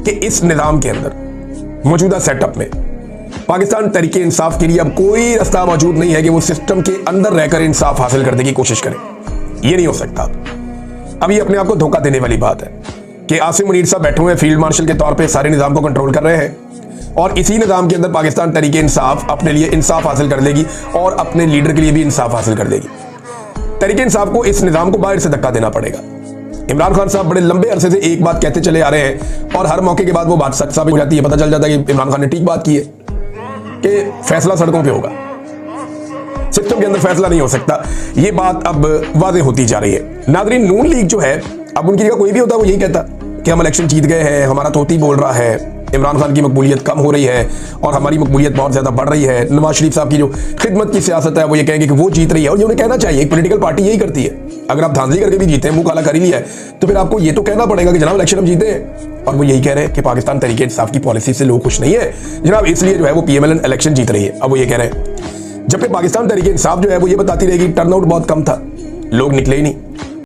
कि इस निज़ाम के अंदर, मौजूदा सेटअप में पाकिस्तान तहरीक इंसाफ के लिए अब कोई रास्ता मौजूद नहीं है कि वो सिस्टम के अंदर रहकर इंसाफ हासिल करने की कोशिश करें। ये नहीं हो सकता। अब ये अपने आप को धोखा देने वाली बात है कि आसिम मुनीर साहब बैठे हुए हैं फील्ड मार्शल के तौर पे, सारे निज़ाम को कंट्रोल कर रहे हैं और इसी निज़ाम के अंदर पाकिस्तान तहरीक इंसाफ अपने लिए इंसाफ हासिल कर लेगी और अपने लीडर के लिए भी इंसाफ हासिल कर देगी। तहरीक इंसाफ को इस निज़ाम को बाहर से धक्का देना पड़ेगा। इमरान खान साहब बड़े लंबे अरसे से एक बात कहते चले आ रहे हैं और हर मौके के बाद वो बात सच साबित हो जाती है। पता चल जाता है कि इमरान खान ने ठीक बात की है कि फैसला सड़कों पे होगा, सिस्टम के अंदर फैसला नहीं हो सकता। ये बात अब वाज़ेह होती जा रही है। नाज़रीन, नून लीग जो है, अब उनकी जगह कोई भी होता वो यही कहता कि हम इलेक्शन जीत गए हैं, हमारा तोती बोल रहा है, इमरान खान की मकबूलियत कम हो रही है और हमारी मकबूलियत बहुत ज़्यादा बढ़ रही है। नवाज शरीफ साहब की जो खिदमत की सियासत है वो ये कहेंगे कि वो जीत रही है और ये उन्हें कहना चाहिए। एक पॉलिटिकल पार्टी यही करती है। अगर आप धांधली करके भी जीते हैं, मुंह काला कर ही लिया है, तो फिर आपको ये तो कहना पड़ेगा कि जनाब इलेक्शन हम जीते हैं। और वो यही कह रहे हैं कि पाकिस्तान तहरीक इंसाफ की पॉलिसी से लोग खुश नहीं है जनाब, इसलिए जो है वो PMLN इलेक्शन जीत रही है। अब वो ये कह रहे हैं, जबकि पाकिस्तान तहरीक इंसाफ जो है वो ये बताती रहेगी टर्नआउट बहुत कम था, लोग निकले ही नहीं।